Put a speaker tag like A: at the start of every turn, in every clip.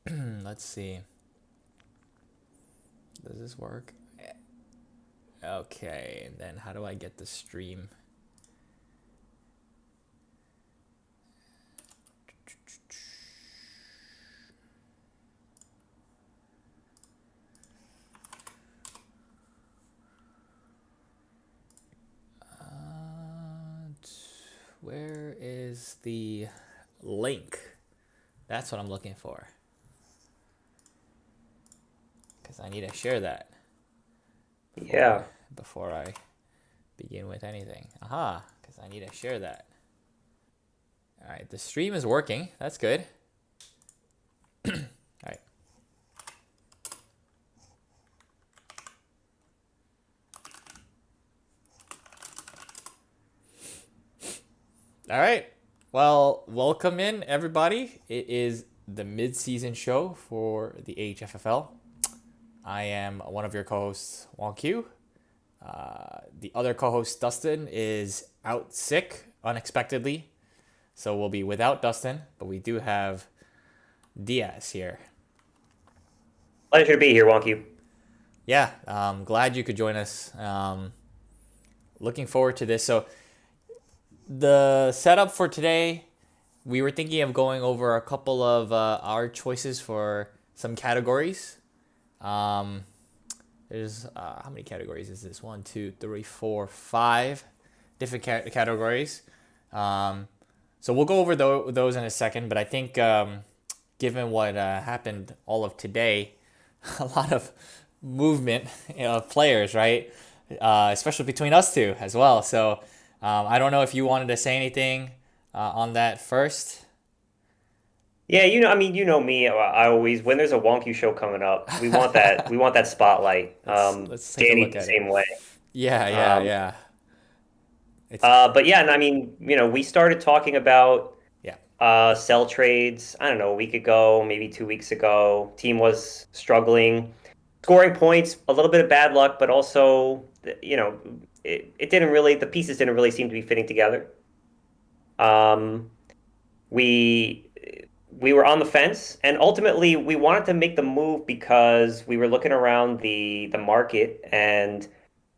A: Let's see. Does this work? Okay, and then how do I get the stream? Where is the link? That's what I'm looking for. Because I need to share that
B: Yeah.
A: before I begin with anything. Aha, because I need to share that. All right, the stream is working. That's good. All right. All right. Well, welcome in everybody. It is the mid-season show for the HFFL. I am one of your co-hosts, Wong Q. The other co-host, Dustin, is out sick unexpectedly, so we'll be without Dustin, but we do have Diaz here.
B: Pleasure to be here, Wonky.
A: Yeah, glad you could join us. Looking forward to this. So the setup for today, we were thinking of going over a couple of our choices for some categories. There's how many categories is this? 1, 2, 3, 4, 5 different categories. So we'll go over those in a second. But I think given what happened all of today, a lot of movement of players, right? Especially between us two as well. So I don't know if you wanted to say anything on that first.
B: Yeah, you know me. I always, when there's a Wonky show coming up, we want that spotlight.
A: Let's take a
B: Danny's
A: look
B: the
A: at it.
B: same way.
A: Yeah, yeah,
B: Um,
A: yeah. It's
B: but yeah, and we started talking about
A: yeah,
B: sell trades. I don't know, a week ago, maybe 2 weeks ago. Team was struggling, scoring points, a little bit of bad luck, but also, it didn't really, the pieces didn't really seem to be fitting together. Um, we we were on the fence, and ultimately we wanted to make the move because we were looking around the market, and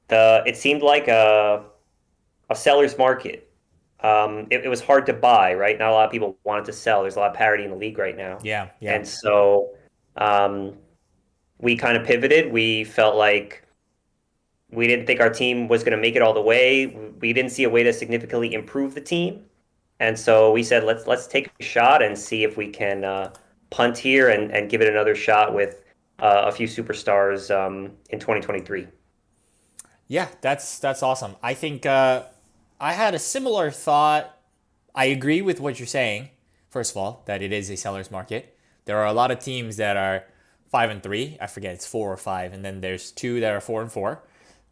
B: the it seemed like a seller's market. It was hard to buy, right? Not a lot of people wanted to sell. There's a lot of parity in the league right now,
A: yeah, yeah.
B: and so um, we kind of pivoted. We felt like we didn't think our team was going to make it all the way. We didn't see a way to significantly improve the team. And so we said, let's take a shot and see if we can punt here and give it another shot with a few superstars in 2023.
A: Yeah, that's awesome. I think I had a similar thought. I agree with what you're saying. First of all, that it is a seller's market. There are a lot of teams that are 5-3. I forget it's 4 or 5, and then there's two that are 4-4.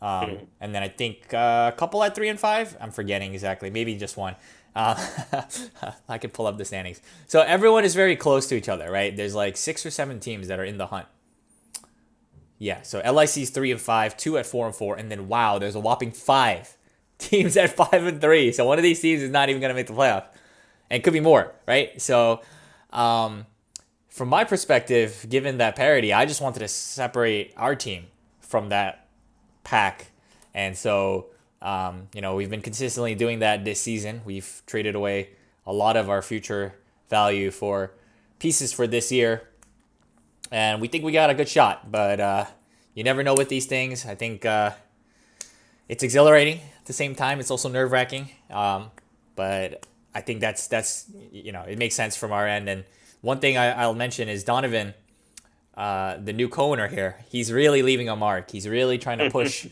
B: Mhm.
A: And then I think a couple at 3-5. I'm forgetting exactly. Maybe just one. Uh, I could pull up the standings. So everyone is very close to each other, right? There's like 6 or 7 teams that are in the hunt. Yeah, so LIC's 3-5, two at 4-4, and then wow, there's a whopping 5 teams at 5-3. So one of these teams is not even gonna make the playoff, and it could be more, right? So, um, from my perspective, given that parity, I just wanted to separate our team from that pack, and so we've been consistently doing that this season. We've traded away a lot of our future value for pieces for this year, and we think we got a good shot. But you never know with these things. I think it's exhilarating at the same time. It's also nerve wracking. But I think that's it makes sense from our end. And one thing I'll mention is Donovan, the new co-owner here. He's really leaving a mark. He's really trying to push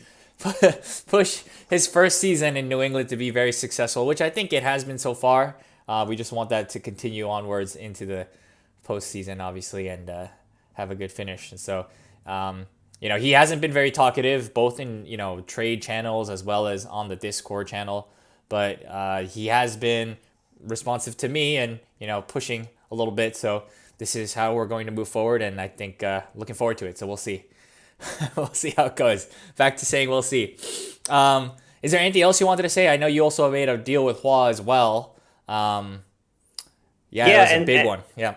A: his first season in New England to be very successful, which I think it has been so far. We just want that to continue onwards into the postseason, obviously, and have a good finish. And so, he hasn't been very talkative, both in trade channels as well as on the Discord channel, but he has been responsive to me and pushing a little bit. So this is how we're going to move forward, and I think looking forward to it. So we'll see. We'll see how it goes. Back to saying we'll see. Is there anything else you wanted to say? I know you also made a deal with Hua as well. Yeah, it
B: Yeah,
A: was a big one. Yeah.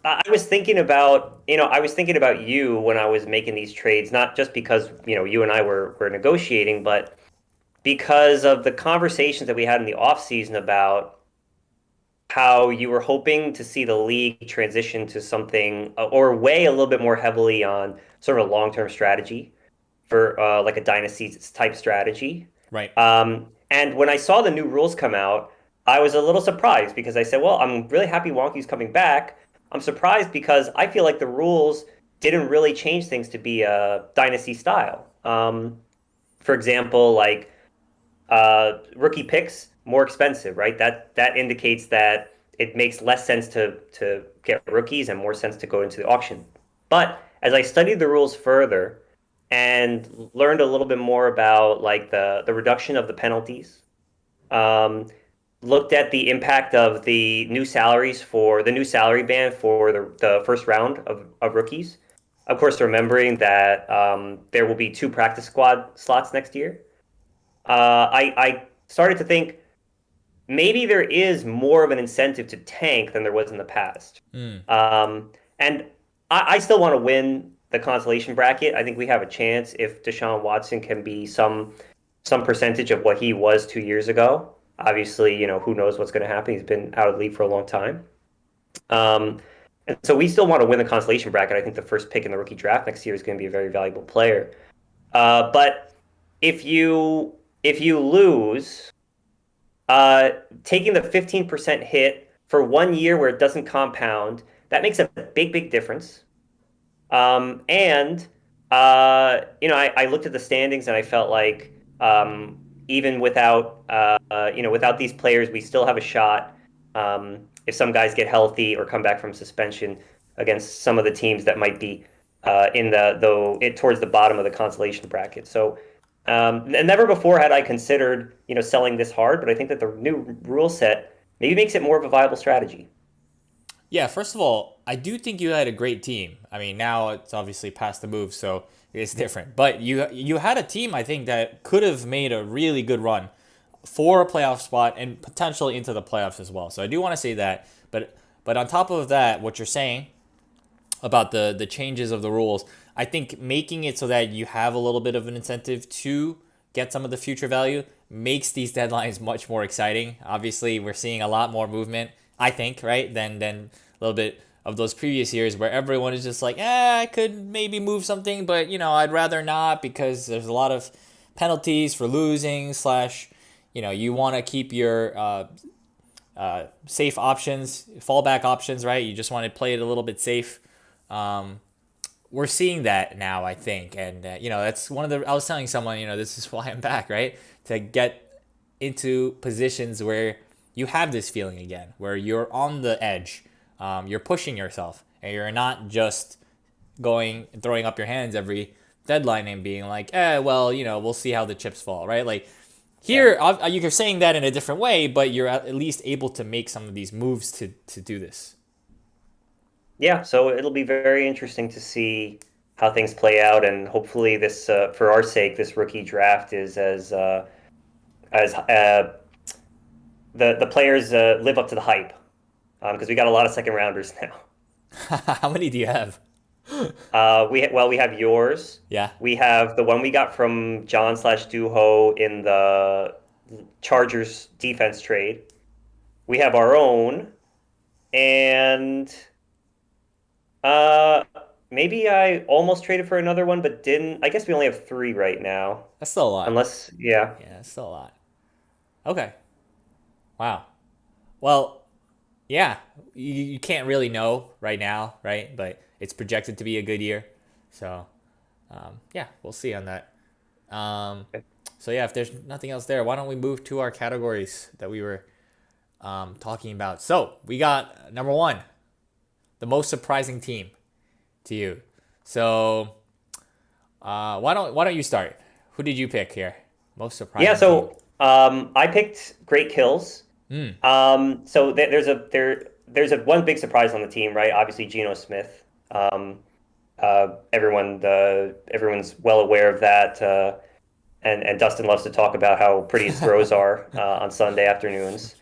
B: I was thinking about, I was thinking about you when I was making these trades, not just because, you and I were negotiating, but because of the conversations that we had in the off season about how you were hoping to see the league transition to something or weigh a little bit more heavily on sort of a long-term strategy for like a dynasty type strategy.
A: Right.
B: And when I saw the new rules come out, I was a little surprised because I said, well, I'm really happy Wonky's coming back. I'm surprised because I feel like the rules didn't really change things to be a dynasty style. For example, like rookie picks more expensive, right? That indicates that it makes less sense to get rookies and more sense to go into the auction. But as I studied the rules further and learned a little bit more about like the reduction of the penalties, um, looked at the impact of the new salaries for the new salary band for the first round of rookies. Of course, remembering that there will be two practice squad slots next year. I started to think maybe there is more of an incentive to tank than there was in the past.
A: Mm.
B: And I still want to win the consolation bracket. I think we have a chance if Deshaun Watson can be some percentage of what he was 2 years ago. Obviously, who knows what's going to happen. He's been out of the league for a long time. Um, and so we still want to win the consolation bracket. I think the first pick in the rookie draft next year is going to be a very valuable player. But if you if you lose, taking the 15% hit for 1 year where it doesn't compound, that makes a big, big difference. And I looked at the standings and I felt like even without these players, we still have a shot. If some guys get healthy or come back from suspension against some of the teams that might be towards the bottom of the consolation bracket. So and never before had I considered selling this hard, but I think that the new rule set maybe makes it more of a viable strategy.
A: Yeah, first of all, I do think you had a great team. I mean, now it's obviously past the move, so it's different. But you had a team, I think, that could have made a really good run for a playoff spot and potentially into the playoffs as well. So I do want to say that. But on top of that, what you're saying about the changes of the rules, I think making it so that you have a little bit of an incentive to get some of the future value makes these deadlines much more exciting. Obviously, we're seeing a lot more movement, I think, right, than a little bit of those previous years where everyone is just like, I could maybe move something, but I'd rather not because there's a lot of penalties for losing slash, you want to keep your safe options, fallback options, right? You just want to play it a little bit safe. We're seeing that now, I think, and that's one of the. I was telling someone, this is why I'm back, right? To get into positions where you have this feeling again, where you're on the edge, you're pushing yourself, and you're not just throwing up your hands every deadline and being like, we'll see how the chips fall, right? Like here, you're saying that in a different way, but you're at least able to make some of these moves to do this.
B: Yeah, so it'll be very interesting to see how things play out, and hopefully this, for our sake, this rookie draft is as the players live up to the hype, because we got a lot of second rounders now.
A: How many do you have?
B: We have yours.
A: Yeah.
B: We have the one we got from John/Duho in the Chargers defense trade. We have our own, and uh, maybe I almost traded for another one, but didn't. I guess we only have three right now.
A: That's still a lot.
B: Unless, yeah.
A: Yeah, that's still a lot. Okay. Wow. Well, yeah, you can't really know right now, right? But it's projected to be a good year. So, yeah, we'll see on that. So, yeah, if there's nothing else there, why don't we move to our categories that we were talking about? So, we got number one, the most surprising team to you. So, why don't you start? Who did you pick here? Most surprising.
B: Yeah, so I picked Great Kills. So there's a one big surprise on the team, right? Obviously, Geno Smith. Everyone's well aware of that, and Dustin loves to talk about how pretty his throws are on Sunday afternoons.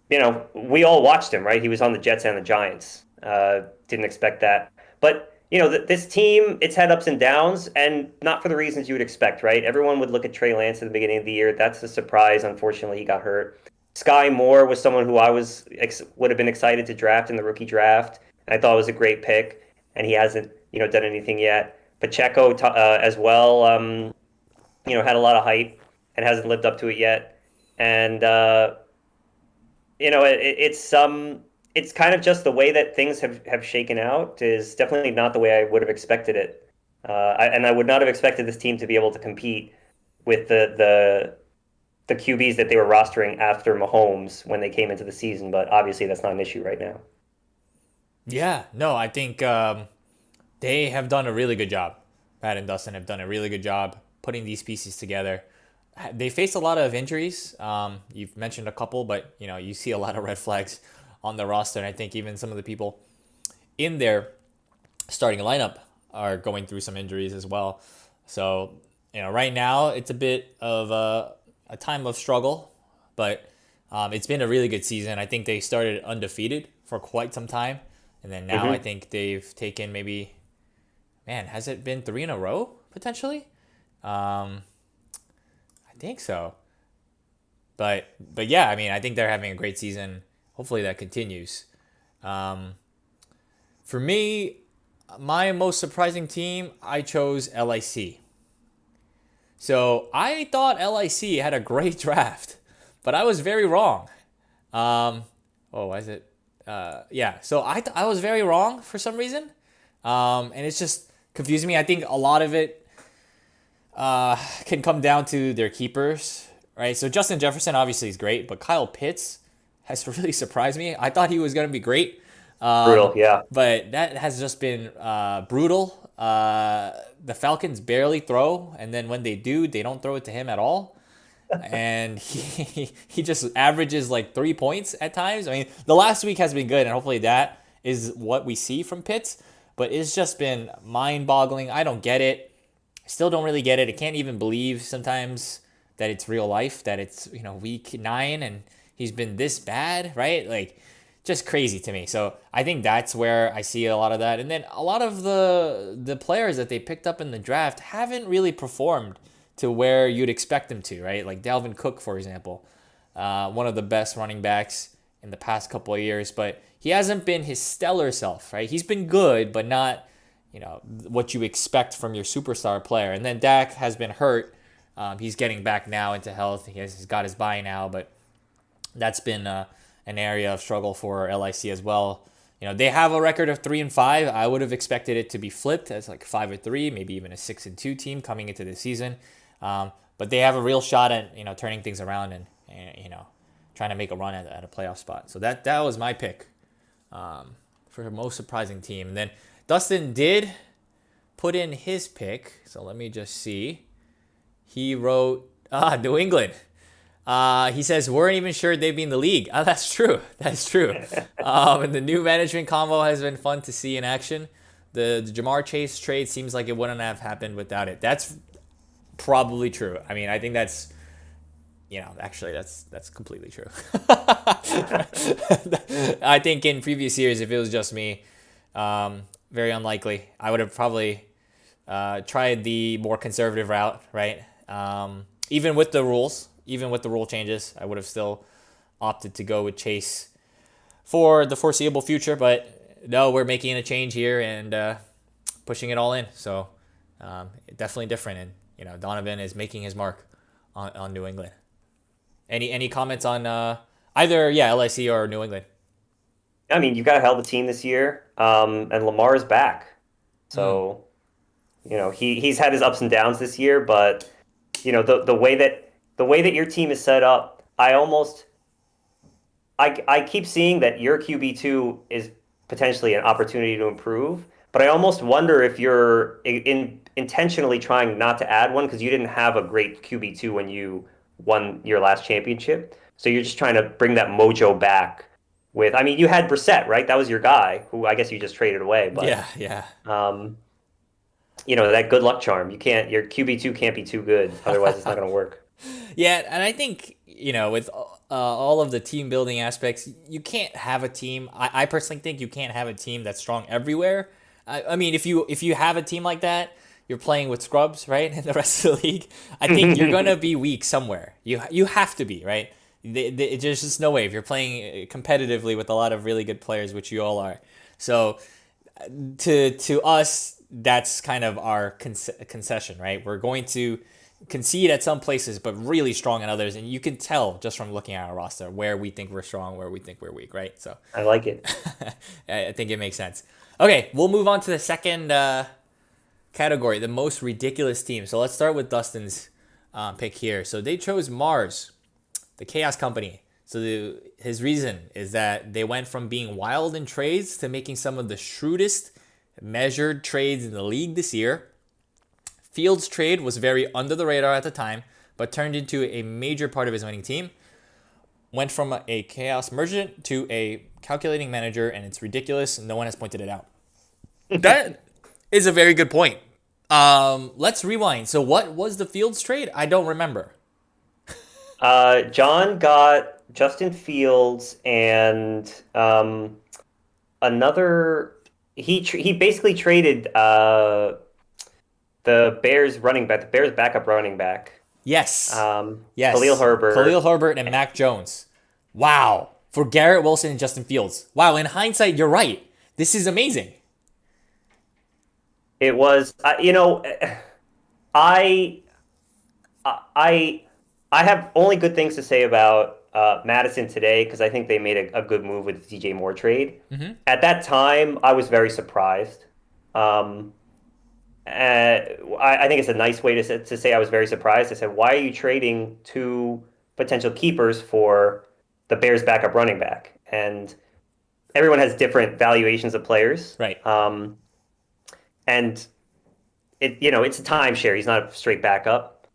B: we all watched him, right? He was on the Jets and the Giants. Didn't expect that. But, this team, it's had ups and downs, and not for the reasons you would expect, right? Everyone would look at Trey Lance at the beginning of the year. That's a surprise. Unfortunately, he got hurt. Sky Moore was someone who would have been excited to draft in the rookie draft, and I thought it was a great pick, and he hasn't, done anything yet. Pacheco as well, had a lot of hype and hasn't lived up to it yet. And it's kind of just the way that things have shaken out is definitely not the way I would have expected it. And I would not have expected this team to be able to compete with the QBs that they were rostering after Mahomes when they came into the season. But obviously, that's not an issue right now.
A: Yeah, no, I think they have done a really good job. Pat and Dustin have done a really good job putting these pieces together. They faced a lot of injuries. You've mentioned a couple, but you see a lot of red flags on the roster, and I think even some of the people in their starting lineup are going through some injuries as well. So right now it's a bit of a time of struggle, but it's been a really good season. I think they started undefeated for quite some time, and then now I think they've taken maybe, man, has it been 3 in a row potentially? I think so. But yeah, I mean, I think they're having a great season. Hopefully that continues. For me, my most surprising team, I chose LIC. So I thought LIC had a great draft, but I was very wrong. Why is it? Yeah, so I was very wrong for some reason, and it's just confusing me. I think a lot of it can come down to their keepers, right? So Justin Jefferson obviously is great, but Kyle Pitts has really surprised me. I thought he was going to be great.
B: Brutal, yeah.
A: But that has just been brutal. The Falcons barely throw, and then when they do, they don't throw it to him at all. And he just averages like 3 points at times. I mean, the last week has been good, and hopefully that is what we see from Pitts. But it's just been mind-boggling. I don't get it. I still don't really get it. I can't even believe sometimes that it's real life, that it's week 9 and he's been this bad, right? Like, just crazy to me. So I think that's where I see a lot of that. And then a lot of the players that they picked up in the draft haven't really performed to where you'd expect them to, right? Like Dalvin Cook, for example, one of the best running backs in the past couple of years, but he hasn't been his stellar self, right? He's been good, but not, what you expect from your superstar player. And then Dak has been hurt. He's getting back now into health. He's got his bye now, but that's been an area of struggle for LIC as well. They have a record of 3-5. I would have expected it to be flipped as like 5-3, maybe even a 6-2 team coming into the season. But they have a real shot at turning things around and trying to make a run at a playoff spot. So that was my pick for the most surprising team. And then Dustin did put in his pick. So let me just see. He wrote New England. He says, weren't even sure they'd be in the league. Oh, that's true. That's true. And the new management combo has been fun to see in action. The Jamar Chase trade seems like it wouldn't have happened without it. That's probably true. I mean, I think that's, actually that's completely true. I think in previous years, if it was just me, very unlikely. I would have probably tried the more conservative route, right? Even with the rule changes, I would have still opted to go with Chase for the foreseeable future. But no, we're making a change here and pushing it all in. So definitely different. And Donovan is making his mark on New England. Any comments on either LIC or New England?
B: I mean, you've got a hell of a team this year, and Lamar is back. So he's had his ups and downs this year, but the way that your team is set up, I keep seeing that your QB2 is potentially an opportunity to improve, but I almost wonder if you're intentionally trying not to add one because you didn't have a great QB2 when you won your last championship. So you're just trying to bring that mojo back you had Brissett, right? That was your guy, who I guess you just traded away. But
A: yeah.
B: That good luck charm. Your QB2 can't be too good, otherwise it's not going to work.
A: Yeah, and I think with all of the team building aspects. You can't have a team. I personally think you can't have a team that's strong everywhere. I mean, if you have a team like that, you're playing with scrubs, right? And the rest of the league, I think you're gonna be weak somewhere. You have to be, right? There's just no way if you're playing competitively with a lot of really good players, which you all are. So to us, that's kind of our concession, right? We're going to concede at some places, but really strong in others, and you can tell just from looking at our roster where we think we're strong, where we think we're weak, right? So
B: I like it.
A: I think it makes sense. Okay, we'll move on to the second category, the most ridiculous team. So let's start with Dustin's pick here. So they chose Mars, the Chaos Company. So his reason is that they went from being wild in trades to making some of the shrewdest measured trades in the league this year. Fields' trade was very under the radar at the time, but turned into a major part of his winning team. Went from a chaos merchant to a calculating manager, and it's ridiculous. No one has pointed it out. That is a very good point. Let's rewind. So what was the Fields trade? I don't remember.
B: John got Justin Fields and another. He basically traded the Bears running back, the Bears backup running back.
A: Yes.
B: Yes. Khalil
A: Herbert and Mac Jones. Wow. For Garrett Wilson and Justin Fields. Wow. In hindsight, you're right. This is amazing.
B: It was, I have only good things to say about Madison today because I think they made a good move with the DJ Moore trade. Mm-hmm. At that time, I was very surprised. I think it's a nice way to say I was very surprised. I said, why are you trading two potential keepers for the Bears backup running back? And everyone has different valuations of players.
A: Right.
B: And it's a timeshare. He's not a straight backup.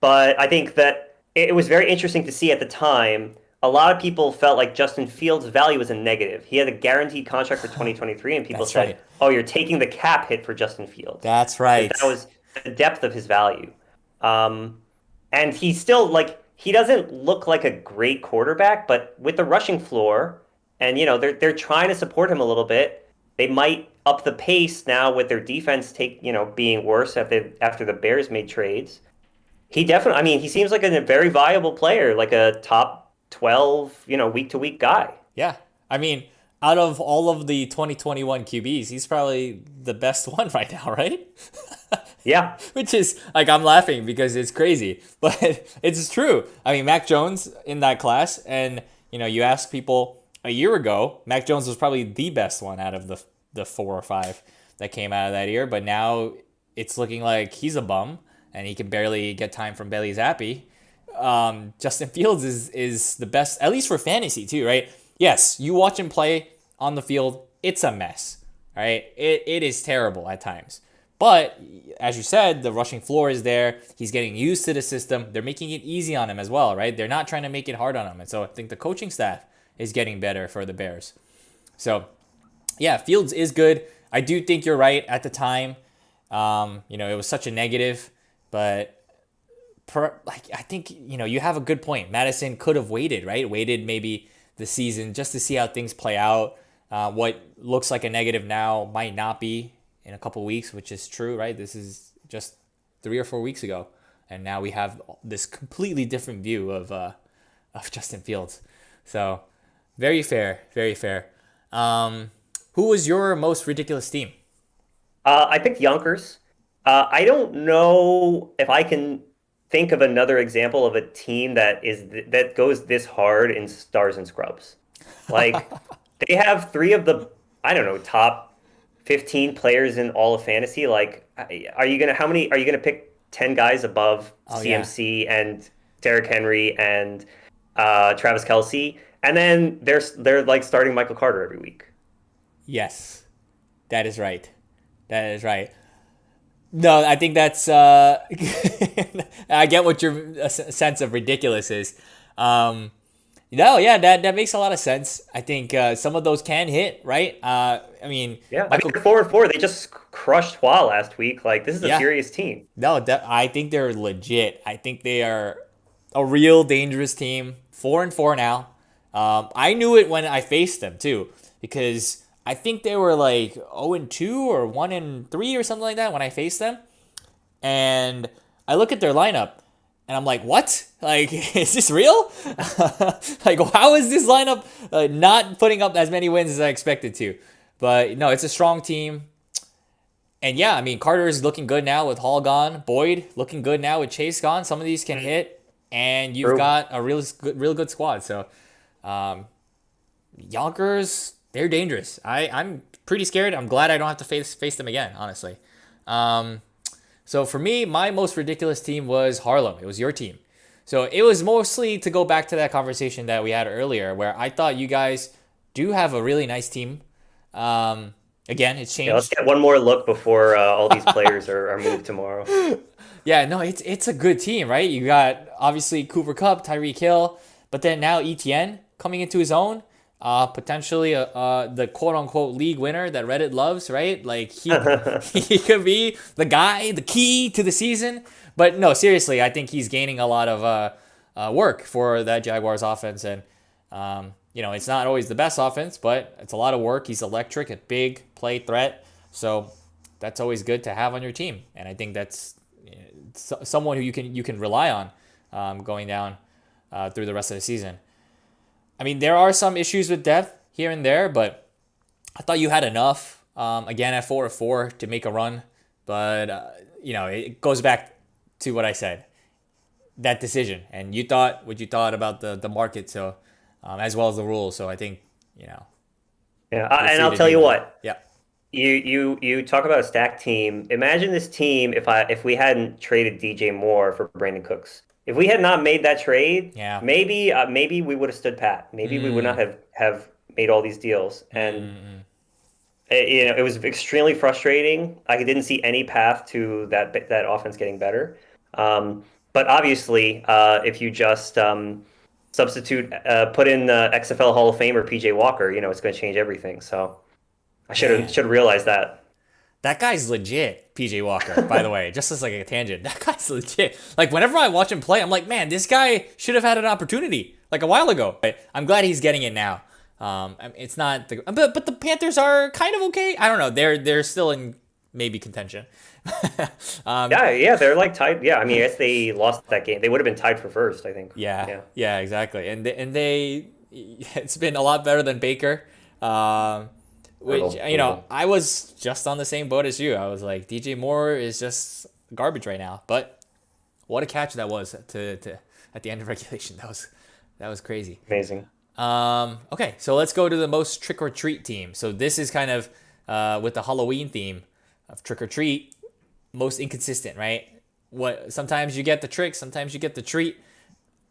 B: But I think that it was very interesting to see at the time. A lot of people felt like Justin Fields' value was a negative. He had a guaranteed contract for 2023, and people said, right. "Oh, you're taking the cap hit for Justin Fields."
A: That's right.
B: That was the depth of his value. And he's still he doesn't look like a great quarterback, but with the rushing floor, and they're trying to support him a little bit. They might up the pace now with their defense being worse after the Bears made trades. He definitely, he seems like a very viable player, like a top 12, week to week guy.
A: Yeah. Out of all of the 2021 QBs, he's probably the best one right now, right?
B: Yeah.
A: Which is, I'm laughing because it's crazy, but it's true. Mac Jones in that class, and, you ask people a year ago, Mac Jones was probably the best one out of the 4 or 5 that came out of that year, but now it's looking like he's a bum, and he can barely get time from Bailey Zappi. Justin Fields is the best, at least for fantasy too, right? Yes, you watch him play on the field, it's a mess, right? It is terrible at times. But as you said, the rushing floor is there. He's getting used to the system. They're making it easy on him as well, right? They're not trying to make it hard on him. And so I think the coaching staff is getting better for the Bears. So yeah, Fields is good. I do think you're right at the time. It was such a negative, but I think, you have a good point. Madison could have waited, right? Waited maybe the season just to see how things play out. What looks like a negative now might not be in a couple weeks, which is true, right? This is just 3 or 4 weeks ago. And now we have this completely different view of Justin Fields. So very fair, very fair. Who was your most ridiculous team?
B: I picked Yonkers. I don't know if I can think of another example of a team that goes this hard in stars and scrubs. They have 3 of the, top 15 players in all of fantasy. Are you gonna pick 10 guys above CMC and Derrick Henry and Travis Kelce, and then they're starting Michael Carter every week?
A: Yes, that is right. That is right. No, I think that's I get what your sense of ridiculous is. That makes a lot of sense. I think some of those can hit, right?
B: They're 4-4. They just crushed Hua last week. This is a serious team.
A: No, I think they're legit. I think they are a real dangerous team 4-4 now. I knew it when I faced them too, because I think they were like 0-2 or 1-3 or something like that when I faced them. And I look at their lineup and I'm like, what? Like, is this real? Like, how is this lineup not putting up as many wins as I expected to? But no, it's a strong team. And yeah, I mean, Carter is looking good now with Hall gone. Boyd looking good now with Chase gone. Some of these can hit, and you've got a real good squad. So, Yonkers, they're dangerous. I'm pretty scared. I'm glad I don't have to face them again, honestly. So for me, my most ridiculous team was Harlem. It was your team. So it was mostly to go back to that conversation that we had earlier, where I thought you guys do have a really nice team. Again, it's changed.
B: Yeah, let's get one more look before all these players are moved tomorrow.
A: Yeah, no, it's a good team, right? You got obviously Cooper Kupp, Tyreek Hill, but then now ETN coming into his own. Potentially the quote unquote league winner that Reddit loves, right? Like he could be the guy, the key to the season. But no, seriously, I think he's gaining a lot of work for that Jaguars offense, and it's not always the best offense, but it's a lot of work. He's electric, a big play threat, so that's always good to have on your team. And I think that's someone who you can rely on going down through the rest of the season. I mean, there are some issues with depth here and there, but I thought you had enough, again, at 4-4 to make a run. But, it goes back to what I said, that decision. And you thought what you thought about the market, so as well as the rules. So I think,
B: Yeah, and I'll tell you what.
A: Yeah.
B: You talk about a stacked team. Imagine this team if we hadn't traded DJ Moore for Brandon Cooks. If we had not made that trade,
A: yeah,
B: maybe we would have stood pat. Maybe we would not have made all these deals. And it was extremely frustrating. I didn't see any path to that offense getting better. But obviously, if you just substitute, put in the XFL Hall of Famer PJ Walker, it's going to change everything. So I should have realized that.
A: That guy's legit, PJ Walker, by the way, just as like a tangent. That guy's legit. Like, whenever I watch him play, I'm like, man, this guy should have had an opportunity like a while ago. But I'm glad he's getting it now. It's not but the Panthers are kind of okay. I don't know. They're still in maybe contention.
B: They're like tied. Yeah, I mean, if they lost that game, they would have been tied for first, I think.
A: Yeah, exactly. And they it's been a lot better than Baker. Which, I was just on the same boat as you. I was like, DJ Moore is just garbage right now. But what a catch that was to at the end of regulation. That was crazy.
B: Amazing.
A: Okay, so let's go to the most trick or treat team. So this is kind of with the Halloween theme of trick or treat, most inconsistent, right? What sometimes you get the trick, sometimes you get the treat.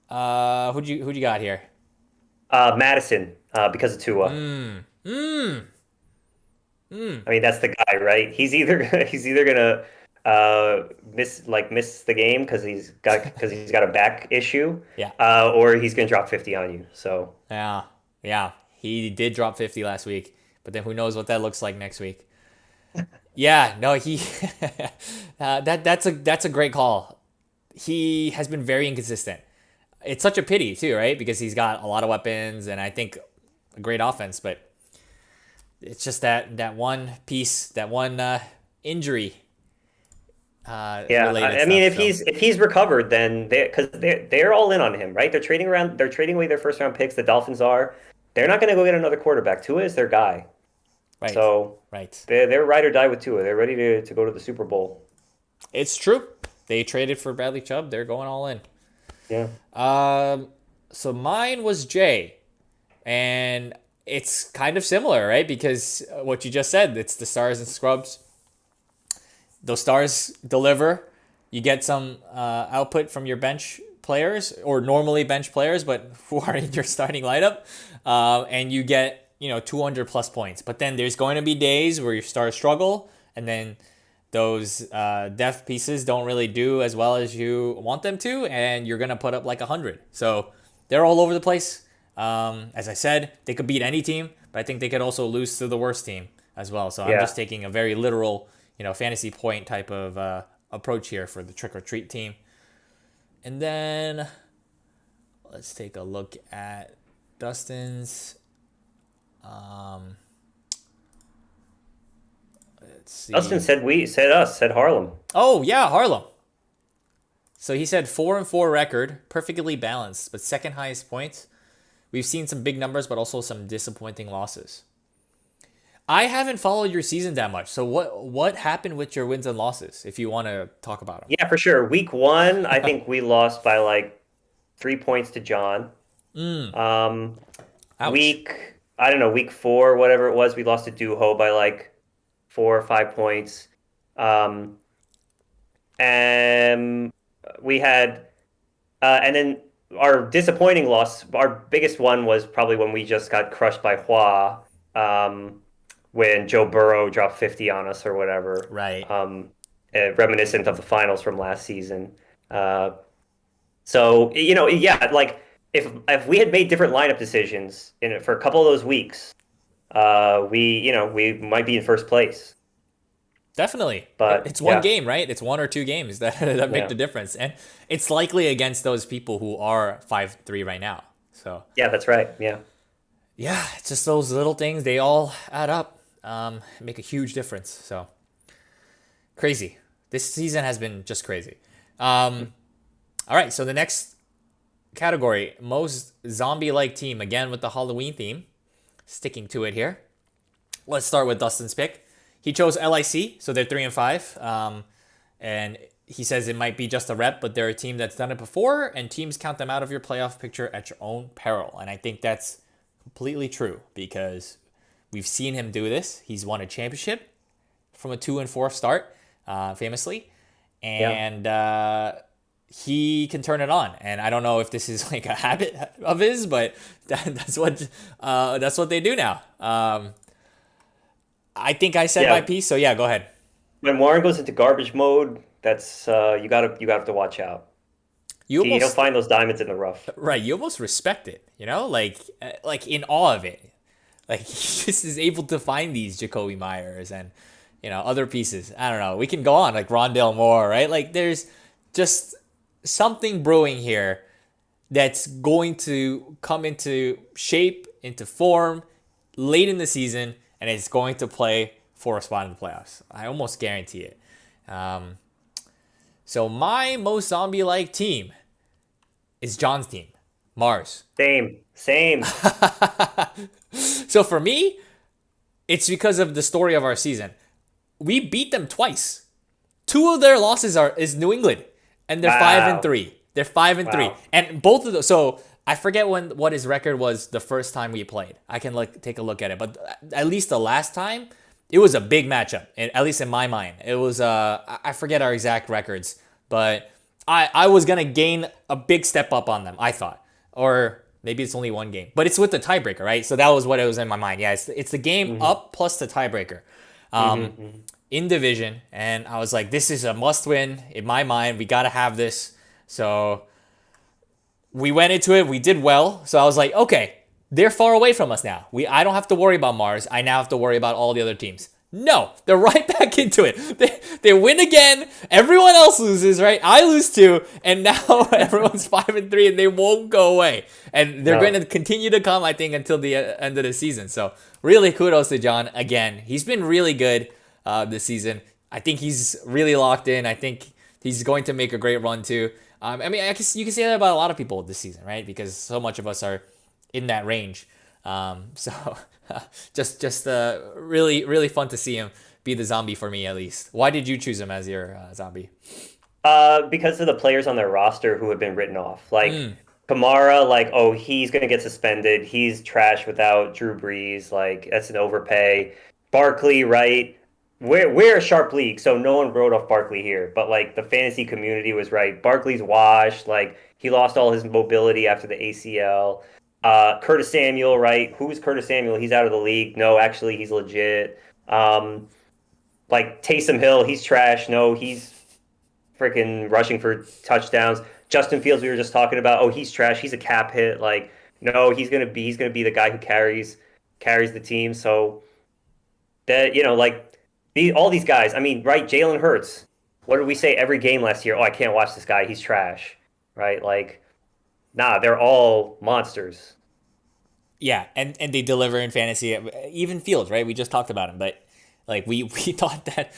A: Who'd you got here?
B: Madison, because of Tua. I mean, that's the guy, right? He's either gonna miss the game because he's got a back issue, or he's gonna drop 50 on you. So
A: yeah, he did drop 50 last week, but then who knows what that looks like next week? Yeah, no, he that's a great call. He has been very inconsistent. It's such a pity too, right? Because he's got a lot of weapons and I think a great offense, but it's just that one piece, that one injury.
B: I mean, if he's recovered, then they're all in on him, right? They're trading away their first round picks. The Dolphins are. They're not going to go get another quarterback. Tua is their guy.
A: Right.
B: So they're ride or die with Tua. They're ready to go to the Super Bowl.
A: It's true. They traded for Bradley Chubb. They're going all in.
B: Yeah.
A: So mine was Jay, and it's kind of similar, right? Because what you just said, it's the stars and scrubs. Those stars deliver. You get some output from your bench players, or normally bench players, but who are in your starting lineup, and you get 200 plus points. But then there's going to be days where your stars struggle, and then those depth pieces don't really do as well as you want them to, and you're gonna put up like 100. So they're all over the place. As I said, they could beat any team, but I think they could also lose to the worst team as well. So I'm just taking a very literal, fantasy point type of approach here for the trick or treat team. And then Let's take a look at Dustin's. Um, let's
B: Dustin
A: see.
B: said said Harlem.
A: Oh yeah, Harlem. So he said 4-4 record, perfectly balanced, but second highest points. We've seen some big numbers, but also some disappointing losses. I haven't followed your season that much. So what happened with your wins and losses? If you want to talk about
B: Yeah, for sure. Week one, I think we lost by like 3 points to John.
A: them.
B: Um,
A: Ouch.
B: I don't know, week four, whatever it was, we lost to Duho by like 4 or 5 points. Um, and we had, and then our disappointing loss, our biggest one was probably when we just got crushed by Hua, when Joe Burrow dropped 50 on us or whatever,
A: Right.
B: reminiscent of the finals from last season. Uh, so, yeah, like if we had made different lineup decisions for a couple of those weeks, we might be in first place.
A: Definitely.
B: But
A: It's one
B: yeah,
A: game, right? It's 1 or 2 games that that make
B: yeah,
A: the difference. And it's likely against those people who are 5-3 right now. So,
B: yeah, that's right. Yeah,
A: yeah, it's just those little things, they all add up. Make a huge difference. So, crazy. This season has been just crazy. All right, so the next category, most zombie-like team, again with the Halloween theme. Sticking to it here. Let's start with Dustin's pick. He chose LIC, so they're 3-5. And he says it might be just a rep, but they're a team that's done it before, and teams count them out of your playoff picture at your own peril. And I think that's completely true because we've seen him do this. He's won a championship from a 2-4 start, famously,
B: yeah,
A: and he can turn it on. And I don't know if this is like a habit of his, but that's what they do now. I think I said my
B: yeah.
A: piece, so yeah, go ahead.
B: When Warren goes into garbage mode, that's you gotta have to watch out.
A: You
B: He'll
A: almost
B: find those diamonds in the rough.
A: right. You almost respect it, like in awe of it. Like he just is able to find these Jacoby Myers and other pieces. I don't know. We can go on like Rondell Moore, right? Like there's just something brewing here that's going to come into shape, into form late in the season, and it's going to play for a spot in the playoffs. I almost guarantee it. Um, so my most zombie-like team is John's team, Mars.
B: Same.
A: So for me, it's because of the story of our season. We beat them twice. Two of their losses is New England, and they're five and
B: Wow,
A: three. They're 5-3,
B: wow.
A: and both of those. So I forget what his record was the first time we played. I can take a look at it, but at least the last time, it was a big matchup. And at least in my mind, it was. I forget our exact records, but I was gonna gain a big step up on them. I thought, or maybe it's only one game, but it's with the tiebreaker, right? So that was what it was in my mind. Yeah, it's the game
B: Hmm.
A: up plus the tiebreaker.
B: Hmm. Hmm.
A: In division, and I was like, this is a must win in my mind. We got to have this. So we went into it. We did well. So I was like, okay, they're far away from us now. I don't have to worry about Mars. I now have to worry about all the other teams. No, they're right back into it. They win again. Everyone else loses, right? I lose too, and now everyone's 5-3, and they won't go away. And they're going
B: No,
A: to continue to come, I think, until the end of the season. So really, kudos to John again. He's been really good this season. I think he's really locked in. I think he's going to make a great run too. I mean, I guess you can say that about a lot of people this season, right? Because so much of us are in that range. So just really really fun to see him be the zombie for me at least. Why did you choose him as your zombie?
B: because of the players on their roster who have been written off. Like
A: Mm,
B: Kamara, like, oh, he's gonna get suspended. He's trash without Drew Brees. Like, that's an overpay. Barkley, right? We're a sharp league, so no one wrote off Barkley here. But like the fantasy community was right. Barkley's washed. Like he lost all his mobility after the ACL. Curtis Samuel, right? Who's Curtis Samuel? He's out of the league. No, actually, he's legit. Um, like Taysom Hill, he's trash. No, he's freaking rushing for touchdowns. Justin Fields, we were just talking about. Oh, he's trash. He's a cap hit. Like, no, he's gonna be the guy who carries the team. So that like all these guys. I mean, right? Jalen Hurts. What did we say every game last year? Oh, I can't watch this guy. He's trash. Right? Like Nah, they're all monsters.
A: Yeah, and they deliver in fantasy. Even Fields, right? We just talked about him, but like we thought that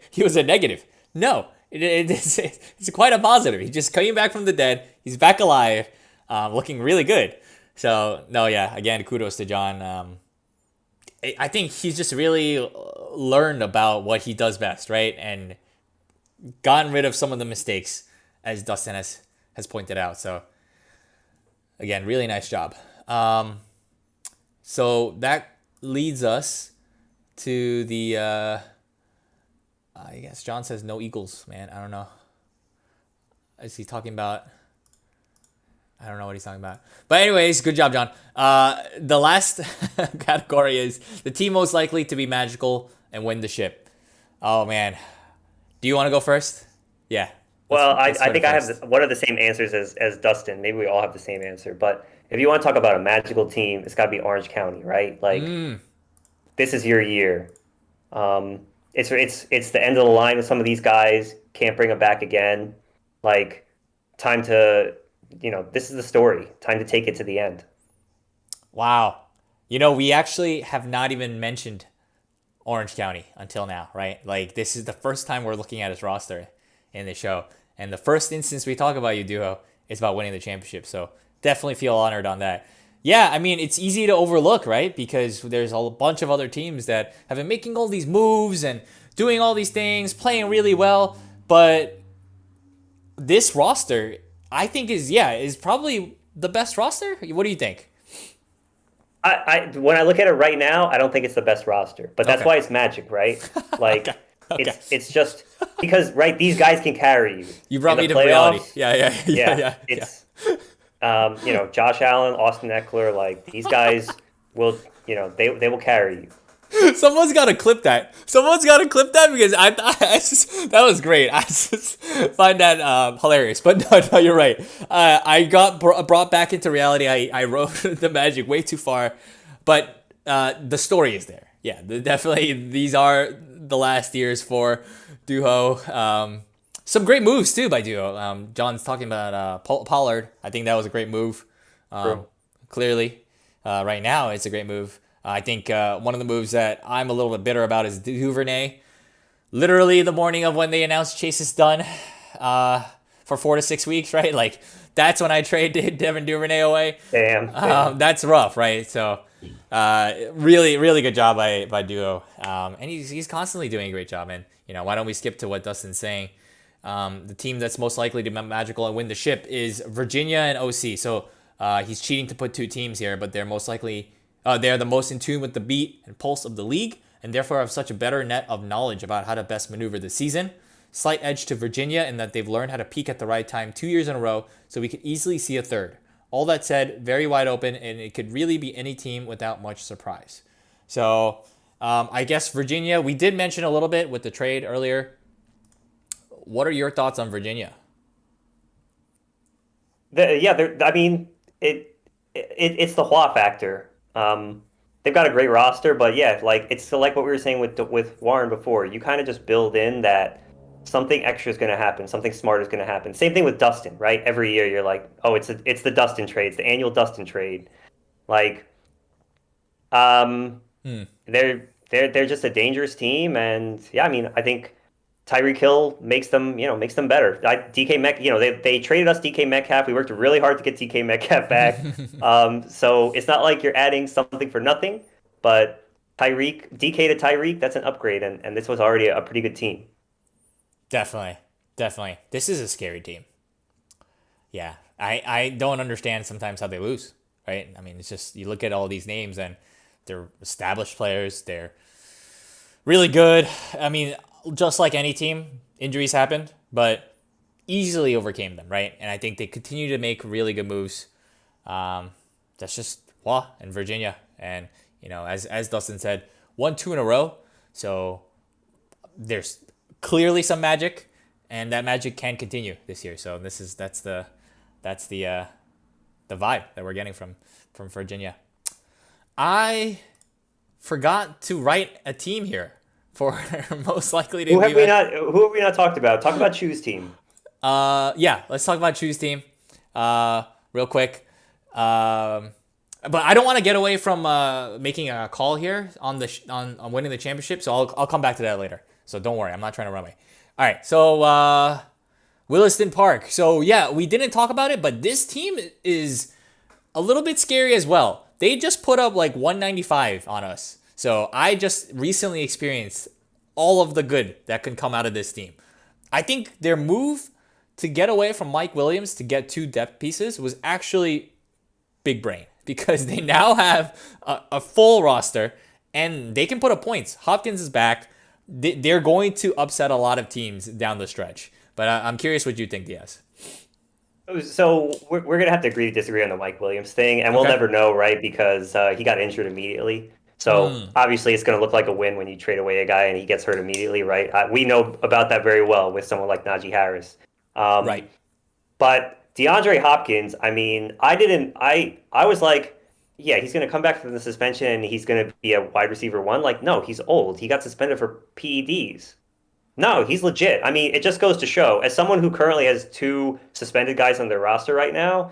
A: he was a negative. No, it's quite a positive. He just came back from the dead. He's back alive, looking really good. So no, yeah. Again, kudos to John. I think he's just really learned about what he does best, right? And gotten rid of some of the mistakes, as Dustin has pointed out. So again, really nice job. So that leads us to the. I guess John says no Eagles, man. I don't know. Is he talking about? I don't know what he's talking about. But anyways, good job, John. The last category is the team most likely to be magical and win the ship. Oh man, do you want to go first? Yeah.
B: Well,
A: let's
B: I
A: go to
B: think I have
A: first.
B: one of the same answers as Dustin. Maybe we all have the same answer. But if you want to talk about a magical team, it's got to be Orange County, right? Like this is your year. It's the end of the line with some of these guys. Can't bring them back again. Like time to, this is the story. Time to take it to the end.
A: Wow. We actually have not even mentioned Orange County until now, right? Like this is the first time we're looking at his roster in the show. And the first instance we talk about you, Duo, is about winning the championship. So definitely feel honored on that. Yeah, I mean, it's easy to overlook, right? Because there's a bunch of other teams that have been making all these moves and doing all these things, playing really well. But this roster, I think is probably the best roster. What do you think?
B: When I look at it right now, I don't think it's the best roster, but that's
A: Okay.
B: why it's magic, right? Like
A: Okay. Okay.
B: it's just because right, these guys can carry you
A: You
B: in
A: brought
B: the
A: me to reality.
B: playoffs.
A: Yeah, yeah, yeah,
B: Yeah,
A: yeah, yeah.
B: it's Josh Allen, Austin Eckler, like these guys will, they will carry you.
A: Someone's got to clip that. Someone's got to clip that because that was great. I just find that hilarious. But no, you're right. I got brought back into reality. I wrote the Magic way too far, but the story is there. Yeah, definitely these are the last years for Duho. Some great moves too by Duo. John's talking about Pollard. I think that was a great move.
B: True.
A: Clearly, right now it's a great move. I think one of the moves that I'm a little bit bitter about is Duvernay. Literally the morning of when they announced Chase is done for 4 to 6 weeks, right? Like that's when I traded Devin Duvernay away.
B: Damn.
A: That's rough, right? So really, really good job by Duo, and he's constantly doing a great job. And why don't we skip to what Dustin's saying? The team that's most likely to be magical and win the ship is Virginia and OC. So he's cheating to put two teams here, but they're most likely they are the most in tune with the beat and pulse of the league, and therefore have such a better net of knowledge about how to best maneuver the season. Slight edge to Virginia in that they've learned how to peak at the right time 2 years in a row, so we could easily see a third. All that said, very wide open, and it could really be any team without much surprise. So I guess Virginia, we did mention a little bit with the trade earlier. What are your thoughts on Virginia?
B: I mean, it's the Hua factor. They've got a great roster, but yeah, like it's still like what we were saying with Warren before. You kind of just build in that something extra is going to happen, something smart is going to happen. Same thing with Dustin, right? Every year you're like, oh, it's the Dustin trade, it's the annual Dustin trade. Like,
A: Hmm.
B: they're just a dangerous team, and yeah, I mean, I think Tyreek Hill makes them better. DK Metcalf, they traded us DK Metcalf. We worked really hard to get DK Metcalf back. So it's not like you're adding something for nothing, but DK to Tyreek, that's an upgrade, and this was already a pretty good team.
A: Definitely. Definitely. This is a scary team. Yeah. I don't understand sometimes how they lose, right? I mean, it's just you look at all these names and they're established players. They're really good. I mean, just like any team, injuries happened, but easily overcame them, right? And I think they continue to make really good moves. That's just and Virginia. And, as Dustin said, 1-2 in a row. So there's clearly some magic, and that magic can continue this year. So that's the vibe that we're getting from Virginia. I forgot to write a team here for most likely to be.
B: Who have we not talked about? Talk about choose team.
A: Yeah, let's talk about choose team. real quick. But I don't want to get away from making a call here on on winning the championship. So I'll come back to that later. So don't worry, I'm not trying to run away. All right, so Williston Park. So yeah, we didn't talk about it, but this team is a little bit scary as well. They just put up like 195 on us. So I just recently experienced all of the good that can come out of this team. I think their move to get away from Mike Williams to get 2 depth pieces was actually big brain, because they now have a full roster and they can put up points. Hopkins is back. They're going to upset a lot of teams down the stretch. But I'm curious what you think, Diaz.
B: So we're going to have to agree to disagree on the Mike Williams thing, and we'll never know, right? Because he got injured immediately. So obviously it's going to look like a win when you trade away a guy and he gets hurt immediately, right? We know about that very well with someone like Najee Harris.
A: Right.
B: But DeAndre Hopkins, I mean, I was like, yeah, he's going to come back from the suspension and he's going to be a wide receiver 1. Like, no, he's old. He got suspended for PEDs. No, he's legit. I mean, it just goes to show, as someone who currently has 2 suspended guys on their roster right now,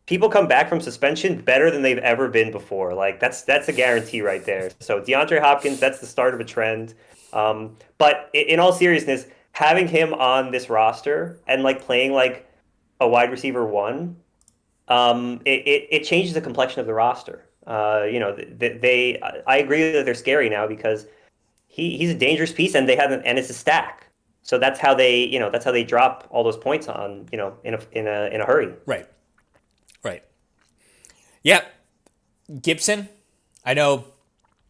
B: people come back from suspension better than they've ever been before. Like, that's a guarantee right there. So DeAndre Hopkins, that's the start of a trend. But in all seriousness, having him on this roster and like playing like a wide receiver 1, it changes the complexion of the roster. I agree that they're scary now because he's a dangerous piece, and and it's a stack. So that's how they drop all those points on, in a hurry.
A: Right. Yeah. Gibson, I know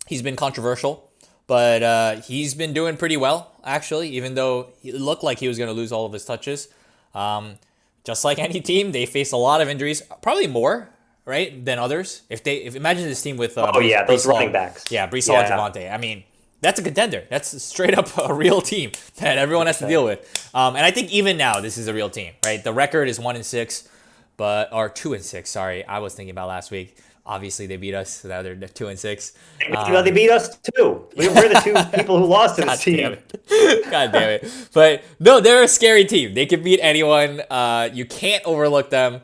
A: he's been controversial, but he's been doing pretty well, actually, even though it looked like he was going to lose all of his touches. Just like any team, they face a lot of injuries, probably more, right, than others. If imagine this team with
B: those running backs.
A: Yeah, Brees Hall and Javonte. I mean, that's a contender. That's straight up a real team that everyone has to deal with. And I think even now, this is a real team, right? The record is 1-6, or 2-6. Sorry, I was thinking about last week. Obviously, they beat us, so now they're 2-6.
B: They beat us too. We're the 2 people who lost to this team.
A: God damn it! But no, they're a scary team. They can beat anyone. You can't overlook them.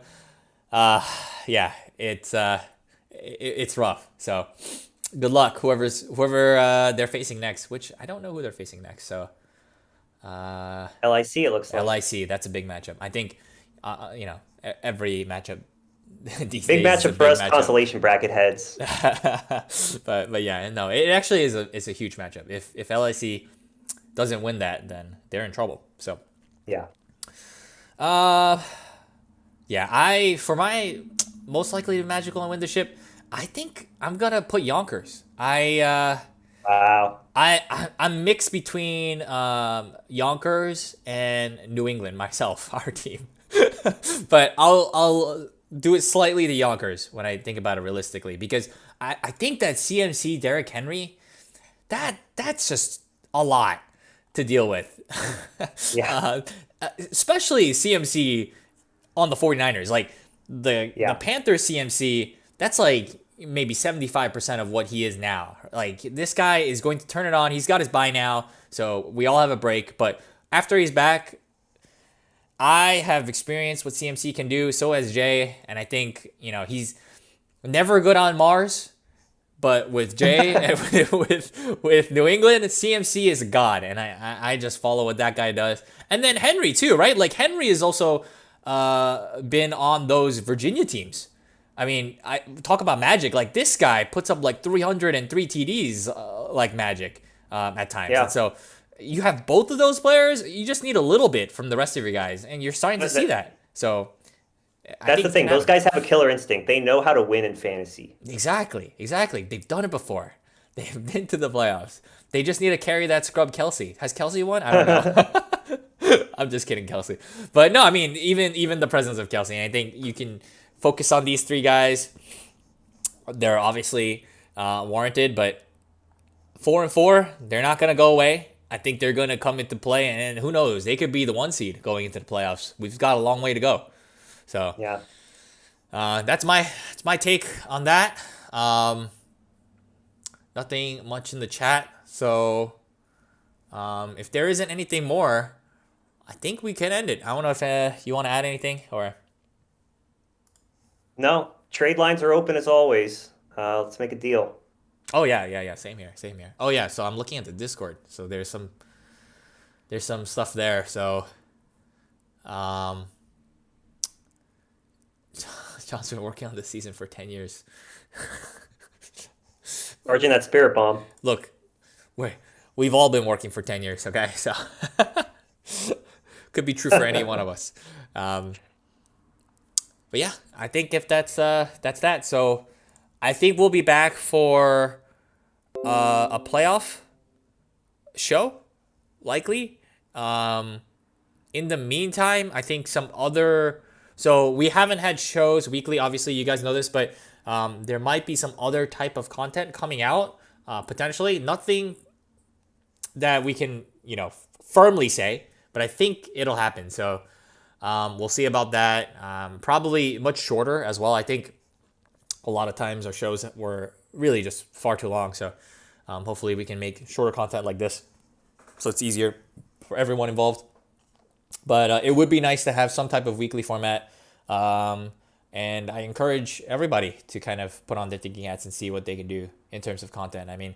A: Yeah, it's rough. So good luck, whoever they're facing next. Which I don't know who they're facing next. So
B: LIC, it looks like.
A: LIC, that's a big matchup. I think every matchup these
B: big
A: days
B: matchup for us, consolation bracket heads.
A: but yeah, no, it actually is a huge matchup. If LIC doesn't win that, then they're in trouble. So
B: yeah.
A: Yeah, for my most likely to magical and win the ship, I think I'm gonna put Yonkers.
B: Wow.
A: I'm mixed between Yonkers and New England myself, our team. But I'll do it slightly to Yonkers when I think about it realistically, because I think that CMC Derrick Henry, that's just a lot to deal with.
B: Yeah.
A: Especially CMC on the 49ers. Like the Panthers CMC, that's like maybe 75% of what he is now. Like, this guy is going to turn it on. He's got his bye now, so we all have a break. But after he's back, I have experienced what CMC can do. So has Jay, and I think he's never good on Mars. But with Jay and with New England, CMC is a god, and I just follow what that guy does. And then Henry too, right? Like, Henry has also been on those Virginia teams. I mean, I talk about magic. Like, this guy puts up like 303 TDs like magic at times.
B: Yeah.
A: And so you have both of those players. You just need a little bit from the rest of your guys, and you're starting to see that. So
B: that's the thing. Those guys have a killer instinct. They know how to win in fantasy.
A: Exactly. They've done it before. They've been to the playoffs. They just need to carry that scrub Kelsey. Has Kelsey won? I don't know. I'm just kidding, Kelsey. But no, I mean, even the presence of Kelsey, I think you can focus on these 3 guys. They're obviously warranted, but 4-4, they're not going to go away. I think they're going to come into play, and who knows? They could be the 1 seed going into the playoffs. We've got a long way to go. So
B: yeah,
A: that's my take on that. Nothing much in the chat. So if there isn't anything more, I think we can end it. I don't know if you want to add anything or.
B: No, trade lines are open as always. Let's make a deal.
A: Oh yeah, yeah, yeah. Same here, same here. Oh yeah. So I'm looking at the Discord. So there's some stuff there. So um, John's been working on this season for 10 years.
B: Charging that spirit bomb.
A: Look, we've all been working for 10 years. Okay, so could be true for any one of us. Um, but yeah, I think if that's that. So I think we'll be back for a playoff show, likely. Um, in the meantime, I think some other. So we haven't had shows weekly. Obviously, you guys know this, but there might be some other type of content coming out potentially. Nothing that we can firmly say, but I think it'll happen. So we'll see about that. Probably much shorter as well. I think a lot of times our shows were really just far too long. So hopefully we can make shorter content like this, so it's easier for everyone involved. But it would be nice to have some type of weekly format. And I encourage everybody to kind of put on their thinking hats and see what they can do in terms of content. I mean,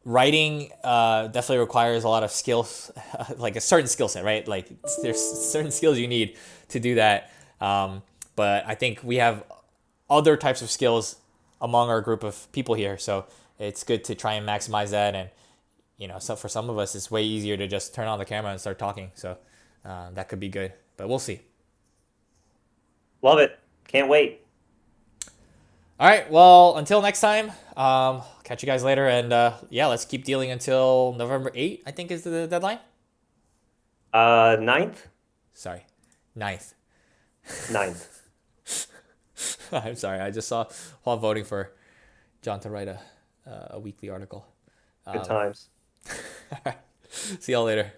A: writing definitely requires a lot of skills, like a certain skill set, right? Like there's certain skills you need to do that. But I think we have other types of skills among our group of people here. So it's good to try and maximize that. And, so for some of us, it's way easier to just turn on the camera and start talking. So that could be good, but we'll see.
B: Love it. Can't wait.
A: All right. Well, until next time, catch you guys later. And yeah, let's keep dealing until November 8th, I think is the deadline.
B: Ninth?
A: Sorry, 9th.
B: Ninth.
A: I'm sorry. I just saw while voting for John to write a weekly article.
B: Good times.
A: All right. See y'all later.